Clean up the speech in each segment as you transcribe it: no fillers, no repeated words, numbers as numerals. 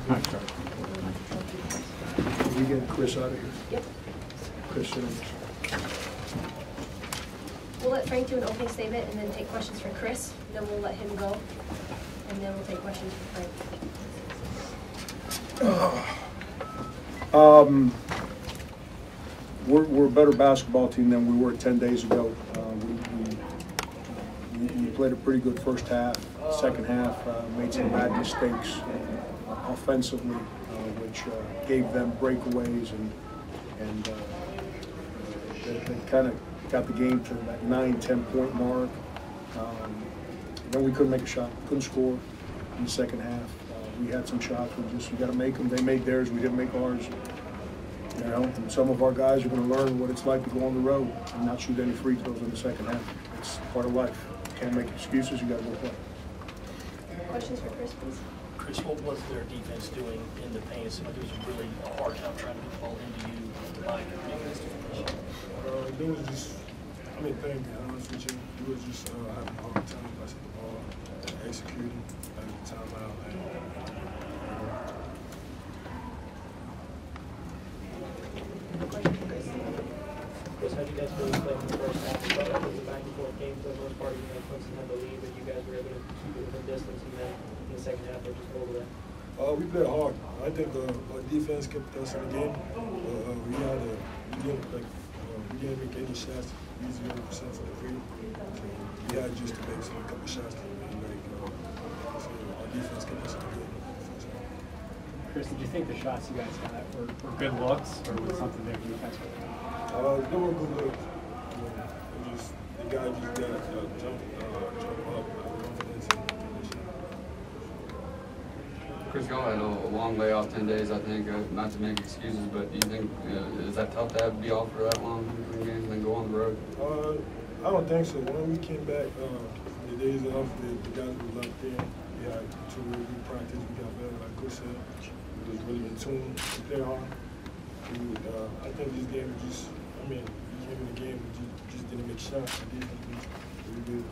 Can we get Chris out of here? Yep. Chris, We'll let Frank do an opening statement and then take questions for Chris. Then we'll let him go. And then we'll take questions for Frank. We're a better basketball team than we were 10 days ago. We played a pretty good first half. Second half, made some bad mistakes offensively, which gave them breakaways and they kind of got the game to that 9-10 point mark. Then we couldn't make a shot, couldn't score in the second half. We had some shots, we got to make them. They made theirs, we didn't make ours. You know, and some of our guys are going to learn what it's like to go on the road and not shoot any free throws in the second half. It's part of life. You can't make excuses, you got to go play. Questions for Chris, please? Chris, what was their defense doing in the paint? It seemed like it was really a hard time trying to get the ball into you to buy your defense. It was just, I mean, to be honest with you, it was just having a hard time passing the ball, executing at the timeout. Chris, how did you guys really play in the first half? It was a back-and-forth game for the most part. You know, Clemson had the lead, but you guys were able to keep it within distance, and then in the second half, they just rolled away. We played hard. I think our defense kept us in the game. We didn't make any shots. We used 0% for the free. So we had just to make a couple shots. So our defense kept us in the game. Chris, did you think the shots you guys got were good looks, or was something there defensively? They were good looks. The guy just got jump up, confidence. Chris, y'all had a long layoff, 10 days, I think. Not to make excuses, but do you think is that tough to be off for that long between games and then go on the road? I don't think so. When we came back from the days off, the guys were locked in. We had 2 really good practice. We got better, like Chris said. We was really in tune to play hard. I think this game was just, we came in the game, we just didn't make shots. The defense was really good.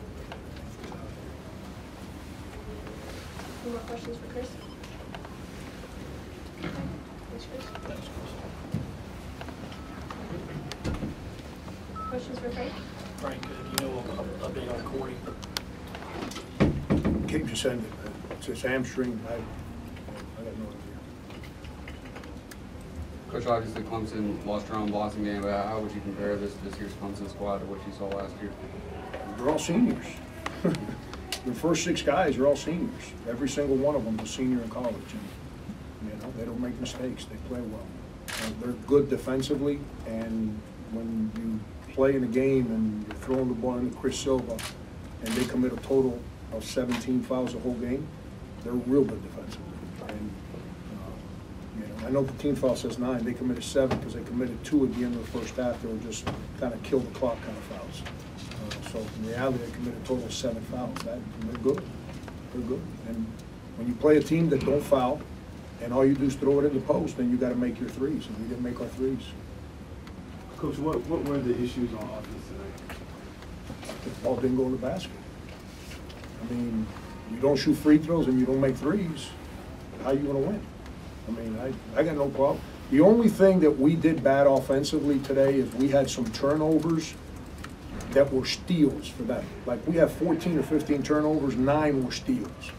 Any more questions for Chris? Thanks, Chris. Questions for Frank? Frank, do you know a update on Corey? Keep just sending it. It's his hamstring. I got no idea. Coach, obviously Clemson lost their own Boston game, but how would you compare this year's Clemson squad to what you saw last year? They're all seniors. The first 6 guys are all seniors. Every single one of them is a senior in college. And, they don't make mistakes. They play well. They're good defensively, and when you play in a game and you're throwing the ball into Chris Silva and they commit a total of 17 fouls the whole game, they're real good defensively. And, I know the team foul says 9. They committed 7 because they committed 2 at the end of the first half. They were just kind of kill the clock kind of fouls. So in reality, they committed a total of 7 fouls. They're good. They're good. And when you play a team that don't foul, and all you do is throw it in the post, then you got to make your threes. And we didn't make our threes. Coach, what were the issues on offense today? The ball didn't go in the basket. You don't shoot free throws and you don't make threes. How are you going to win? I got no problem. The only thing that we did bad offensively today is we had some turnovers that were steals for them. Like we have 14 or 15 turnovers, 9 were steals.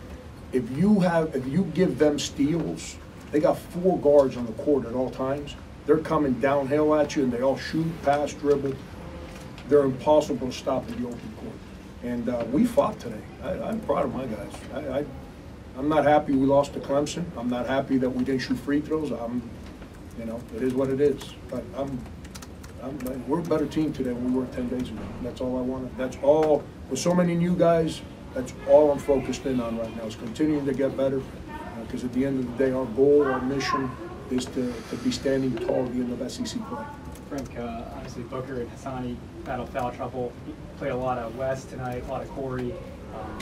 If you give them steals, they got 4 guards on the court at all times. They're coming downhill at you and they all shoot, pass, dribble. They're impossible to stop in the open court. And we fought today. I'm proud of my guys. I'm not happy we lost to Clemson. I'm not happy that we didn't shoot free throws. It is what it is. But we're a better team today than we were 10 days ago. That's all I wanted. That's all. With so many new guys, that's all I'm focused in on right now is continuing to get better. Because at the end of the day, our goal, our mission is to be standing tall at the end of SEC play. Frank, obviously Booker and Hassani battle foul trouble. You played a lot of West tonight, a lot of Corey.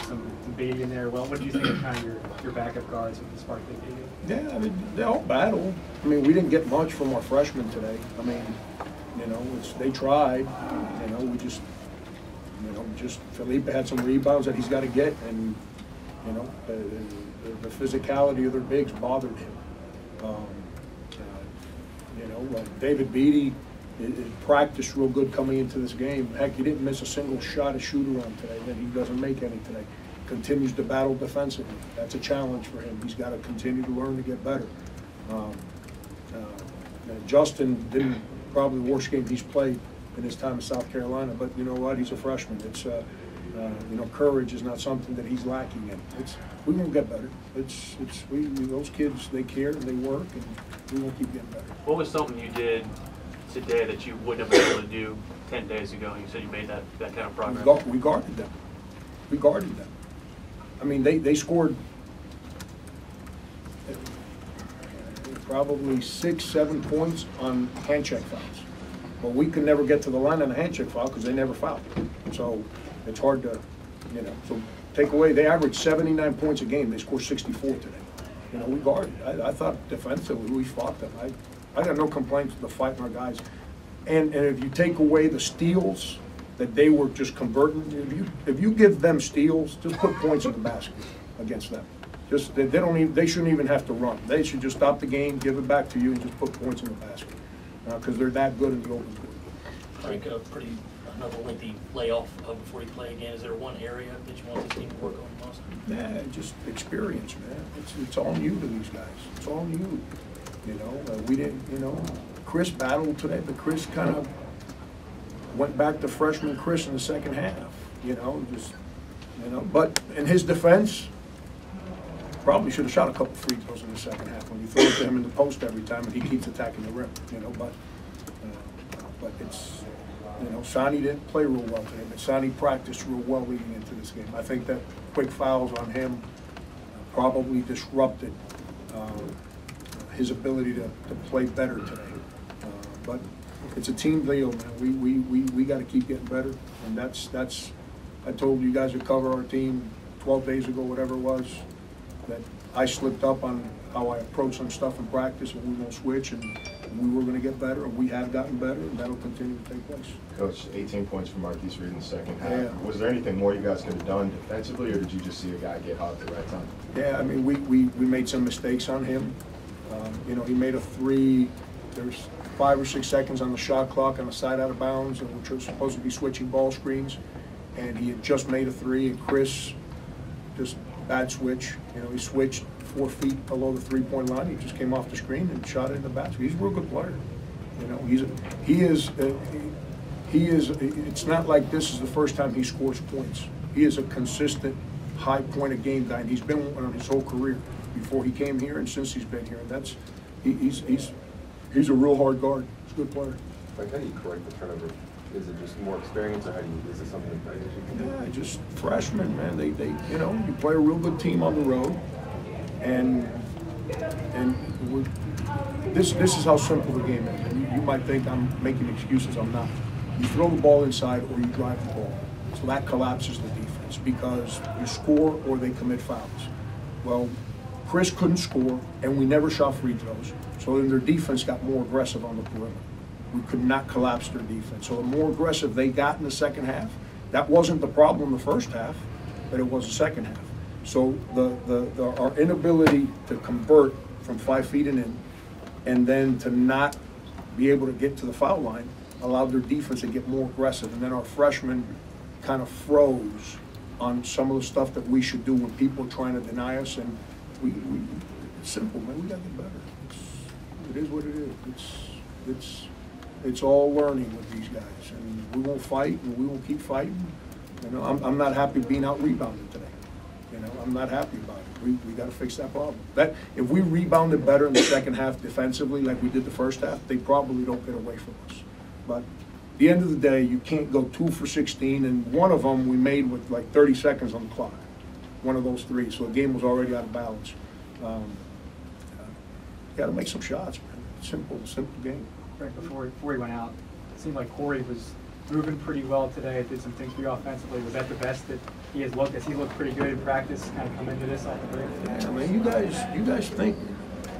Some Beatty in there. Well, what do you think of kind of your backup guards with the spark they gave you? Yeah, they all battle. We didn't get much from our freshmen today. They tried. We just Felipe had some rebounds that he's got to get, and You know, the physicality of their bigs bothered him. You know, David Beatty practiced real good coming into this game. Heck, he didn't miss a single shot at shoot-around today, and he doesn't make any today. Continues to battle defensively. That's a challenge for him. He's got to continue to learn to get better. Justin didn't, probably the worst game he's played in his time in South Carolina, but you know what? He's a freshman. It's you know, courage is not something that he's lacking in. We won't get better. Those kids, they care and they work, and we won't keep getting better. What was something you did today that you wouldn't have been able to do 10 days ago? You said you made that kind of progress. We guarded them. We guarded them. I mean, they scored probably 6, 7 points on hand check fouls. But we could never get to the line on a hand check foul because they never fouled. So it's hard to, you know, so take away, they averaged 79 points a game. They scored 64 today. You know, we guarded. I thought defensively we fought them. I got no complaints with the fight from our guys. And if you take away the steals that they were just converting, if you give them steals, just put points in the basket against them. Just they shouldn't even have to run. They should just stop the game, give it back to you, and just put points in the basket because they're that good in the open court. Frank, another lengthy layoff before you play again. Is there one area that you want this team to work on most? Yeah, just experience, man. It's all new to these guys. It's all new. You know, we didn't. You know, Chris battled today, but Chris kind of went back to freshman Chris in the second half. You know, just But in his defense, probably should have shot a couple free throws in the second half when you throw it to him in the post every time and he keeps attacking the rim. You know, but it's. You know, Sonny didn't play real well today, but Sonny practiced real well leading into this game. I think that quick fouls on him probably disrupted his ability to play better today. But it's a team deal, man. We got to keep getting better, and that's. I told you guys to cover our team 12 days ago, whatever it was, that I slipped up on how I approach some stuff in practice, and we won't switch, and we were going to get better, and we have gotten better, and that'll continue to take place. Coach, 18 points from Marquise Reed in the second half. Yeah. Was there anything more you guys could have done defensively, or did you just see a guy get hot at the right time? Yeah, I mean, we made some mistakes on him. You know, he made a three. There's 5 or 6 seconds on the shot clock on the side out of bounds, and we're supposed to be switching ball screens, and he had just made a three, and Chris just bad switch. You know, he switched 4 feet below the three-point line. He just came off the screen and shot it in the basket. He's a real good player. You know, he is. It's not like this is the first time he scores points. He is a consistent high point a game guy, and he's been on his whole career before he came here and since he's been here. And that's he's a real hard guard. He's a good player. Like, how do you correct the turnover? Is it just more experience, or is it something that you can do? Yeah, just freshmen, man. They you know, you play a real good team on the road, and this is how simple the game is. And you might think I'm making excuses. I'm not. You throw the ball inside or you drive the ball. So that collapses the defense because you score or they commit fouls. Well, Chris couldn't score, and we never shot free throws. So then their defense got more aggressive on the perimeter. We could not collapse their defense. So the more aggressive they got in the second half, that wasn't the problem in the first half, but it was the second half. So our inability to convert from 5 feet and in, and then to not be able to get to the foul line, allowed their defense to get more aggressive. And then our freshmen kind of froze on some of the stuff that we should do when people are trying to deny us. And it's simple, man. We got to get better. It is what it is. It's all learning with these guys, and we won't fight, and we will keep fighting. You know, I'm not happy being out rebounded today. You know, I'm not happy about it. We got to fix that problem. That if we rebounded better in the second half defensively, like we did the first half, they probably don't get away from us. But at the end of the day, you can't go 2 for 16, and one of them we made with like 30 seconds on the clock. One of those three, so the game was already out of balance. Got to make some shots, man. Simple game. Right before he went out, it seemed like Corey was moving pretty well today. Did some things for you offensively. Was that the best that he has looked? Has he looked pretty good in practice? Kind of come into this off the break. Yeah, man. You guys think,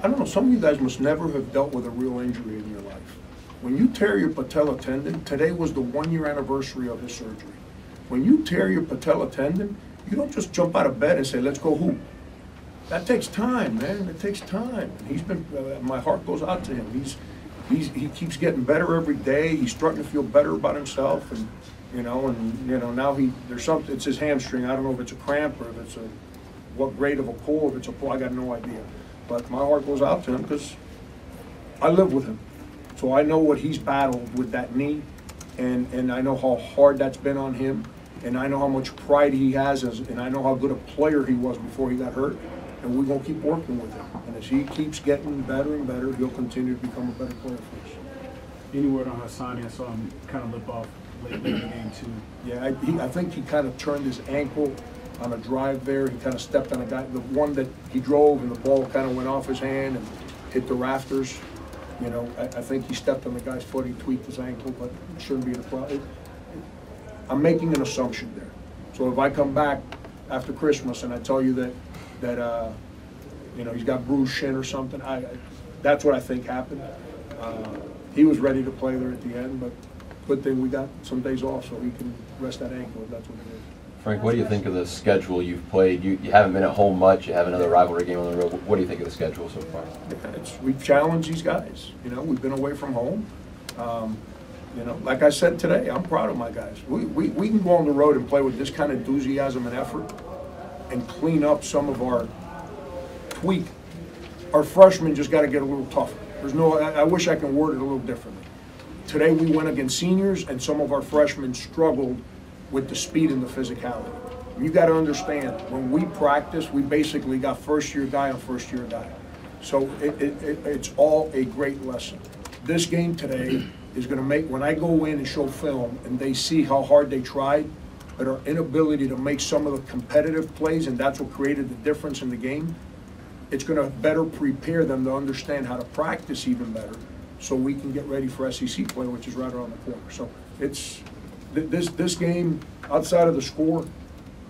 I don't know. Some of you guys must never have dealt with a real injury in your life. When you tear your patella tendon, today was the 1-year anniversary of his surgery. When you tear your patella tendon, You don't just jump out of bed and say, let's go hoop. That takes time, man. It takes time. He's been, my heart goes out to him. He keeps getting better every day. He's starting to feel better about himself, and now there's something. It's his hamstring. I don't know if it's a cramp or if it's what grade of a pull. If it's a pull, I got no idea. But my heart goes out to him because I live with him, so I know what he's battled with that knee, and I know how hard that's been on him, and I know how much pride he has, and I know how good a player he was before he got hurt. And we're going to keep working with him. And as he keeps getting better and better, he'll continue to become a better player for us. Any word on Hassani? I saw him kind of lip off late in the game, too. Yeah, I think he kind of turned his ankle on a drive there. He kind of stepped on a guy. The one that he drove and the ball kind of went off his hand and hit the rafters. I think he stepped on the guy's foot. He tweaked his ankle, but it shouldn't be a problem. I'm making an assumption there. So if I come back after Christmas and I tell you that he's got bruised shin or something, that's what I think happened. He was ready to play there at the end, but good thing we got some days off so he can rest that ankle if that's what it is. Frank, what do you think of the schedule you've played? You haven't been at home much. You have another rivalry game on the road. What do you think of the schedule so far? We've challenged these guys. We've been away from home. Like I said today, I'm proud of my guys. We can go on the road and play with this kind of enthusiasm and effort and clean up some of our tweak. Our freshmen just got to get a little tougher. I wish I can word it a little differently. Today we went against seniors and some of our freshmen struggled with the speed and the physicality. And you got to understand, when we practice, we basically got first-year guy on first-year guy. So it's all a great lesson. This game today is going to make, when I go in and show film and they see how hard they tried, but our inability to make some of the competitive plays, and that's what created the difference in the game, it's going to better prepare them to understand how to practice even better so we can get ready for SEC play, which is right around the corner. So it's this game, outside of the score,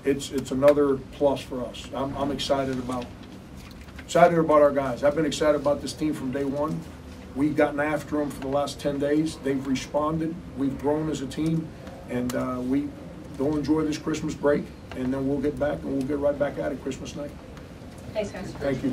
it's another plus for us. I'm excited about our guys. I've been excited about this team from day one. We've gotten after them for the last 10 days. They've responded. We've grown as a team, and they'll enjoy this Christmas break, and then we'll get back and we'll get right back at it Christmas night. Thanks, guys. Thank you.